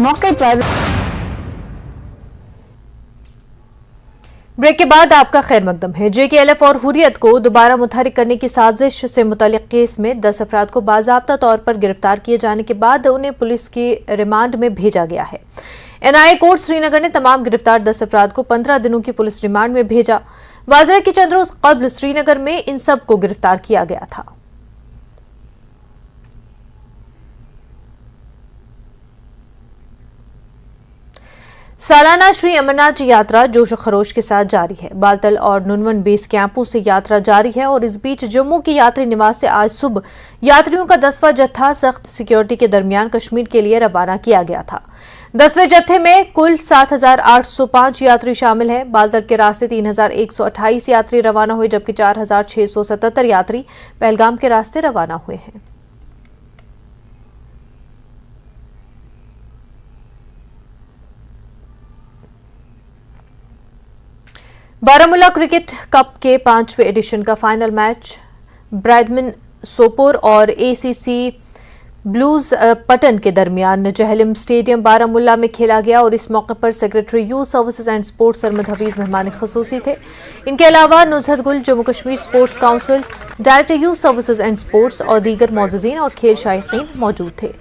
मौके पर। ब्रेक के बाद आपका खैर मकदम है। JKLF और हुर्रियत को दोबारा मुतहरिक करने की साजिश से मुतल्लिक केस में 10 अफराद को बाज़ाब्ता तौर पर गिरफ्तार किए जाने के बाद उन्हें पुलिस की रिमांड में भेजा गया है। NIA कोर्ट श्रीनगर ने तमाम गिरफ्तार 10 अफराद को 15 दिनों की पुलिस रिमांड में भेजा। वाज़ेह कि चंद रोज कबल श्रीनगर में इन सब को गिरफ्तार किया गया था। सालाना श्री अमरनाथ यात्रा जोश खरोश के साथ जारी है। बालतल और नुनवन बेस कैंपों से यात्रा जारी है और इस बीच जम्मू के यात्री निवास से आज सुबह यात्रियों का 10वां जत्था सख्त सिक्योरिटी के दरमियान कश्मीर के लिए रवाना किया गया था। 10वें जत्थे में कुल 7,805 यात्री शामिल हैं। बालतल के रास्ते 3,128 यात्री रवाना हुए, जबकि 4,677 यात्री पहलगाम के रास्ते रवाना हुए हैं। बारामूला क्रिकेट कप के 5वें एडिशन का फाइनल मैच ब्रैडमैन सोपोर और ACC ब्लूज पटन के दरमियान जहलम स्टेडियम बारामूला में खेला गया और इस मौके पर secretary youth services and sports Sarmad Hafeez मेहमान खसूसी थे। इनके अलावा नुजहत गुल, Jammu Kashmir sports council, director youth services and sports और दीगर मौजूदीन और खेल शायकीन मौजूद थे।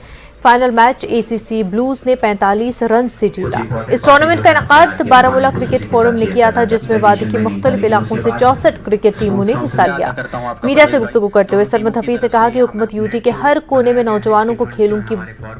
फाइनल मैच ACC ब्लूज ने 45 रन से जीता। इस टूर्नामेंट का इनेकाद बारामूला क्रिकेट फोरम ने किया था, जिसमें वादी के मुख्तलिफ इलाकों से 64 क्रिकेट टीमों ने हिस्सा लिया। मीडिया से गुफ्तगू करते हुए सरमद हफीज ने कहा कि हुकूमत UT के हर कोने में नौजवानों को खेलों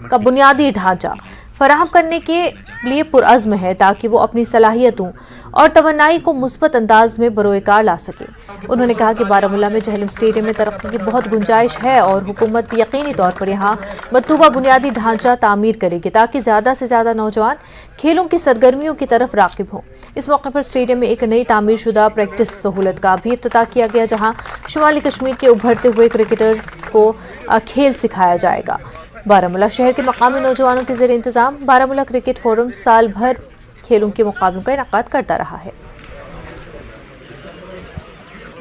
का बुनियादी ढांचा फराहम करने के लिए पुरअज़्म है, ताकि वो अपनी सलाहियतों और तवन्नाई को मुस्बत अंदाज में बरोएकार ला सके। उन्होंने कहा कि बारामूला में जहलम स्टेडियम में तरक्की की बहुत गुंजाइश है और हुकूमत यकीनी तौर पर यहाँ मतलूबा बुनियादी ढांचा तामीर करेगी, ताकि ज़्यादा से ज़्यादा नौजवान खेलों की सरगर्मियों की तरफ राग़िब हों। इस मौके पर स्टेडियम में एक नई तामीर शुदा प्रैक्टिस सहूलत का भी इफ्तिताह किया गया, जहाँ शुमाली कश्मीर के उभरते हुए क्रिकेटर्स को खेल सिखाया जाएगा। बारामूला शहर के मकामी नौजवानों के ज़रिए इंतजाम बारामूला क्रिकेट फोरम साल भर खेलों के मुकाबलों का इनेकाद करता रहा है।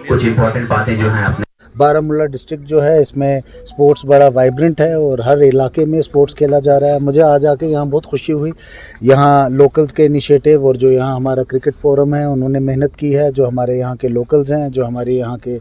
कुछ इंपॉर्टेंट बातें जो हैं आपने बारामूला डिस्ट्रिक्ट जो है, इसमें स्पोर्ट्स बड़ा वाइब्रेंट है और हर इलाके में स्पोर्ट्स खेला जा रहा है। मुझे आज आके यहाँ बहुत खुशी हुई। यहाँ लोकल्स के इनिशिएटिव और जो यहाँ हमारा क्रिकेट फोरम है, उन्होंने मेहनत की है। जो हमारे यहाँ के लोकल्स हैं, जो हमारे यहाँ के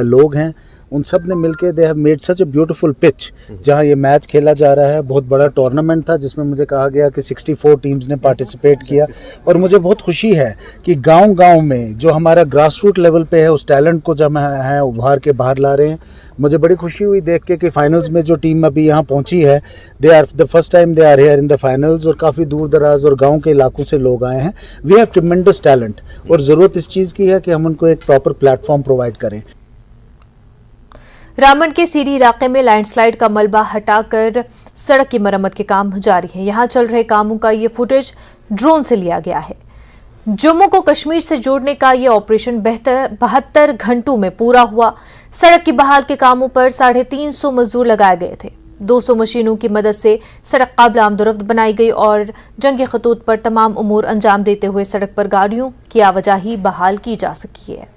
लोग हैं, उन सब ने मिलके they have made such a beautiful pitch जहाँ ये मैच खेला जा रहा है। बहुत बड़ा टूर्नामेंट था, जिसमें मुझे कहा गया कि 64 टीम्स ने पार्टिसिपेट किया और मुझे बहुत खुशी है कि गांव-गांव में जो हमारा ग्रास रूट लेवल पे है, उस टैलेंट को जब है उभार के बाहर ला रहे हैं। मुझे बड़ी खुशी हुई देख के कि फाइनल्स में जो टीम अभी यहाँ पहुँची है, they are the first time they are here in the finals और काफ़ी दूर दराज और गाँव के इलाकों से लोग आए हैं। वी हैव ट्रिमेंडस टैलेंट और ज़रूरत इस चीज़ की है कि हम उनको एक प्रॉपर प्लेटफॉर्म प्रोवाइड करें। रामन के सीडी इलाके में लैंडस्लाइड का मलबा हटाकर सड़क की मरम्मत के काम जारी है। यहाँ चल रहे कामों का ये फुटेज ड्रोन से लिया गया है। जम्मू को कश्मीर से जोड़ने का ये ऑपरेशन 72 घंटों में पूरा हुआ। सड़क की बहाल के कामों पर 350 मजदूर लगाए गए थे। 200 मशीनों की मदद से सड़क काबिल आमदोरफ्त बनाई गई और जंगी खतूत पर तमाम उमूर अंजाम देते हुए सड़क पर गाड़ियों की आवाजाही बहाल की जा सकी है।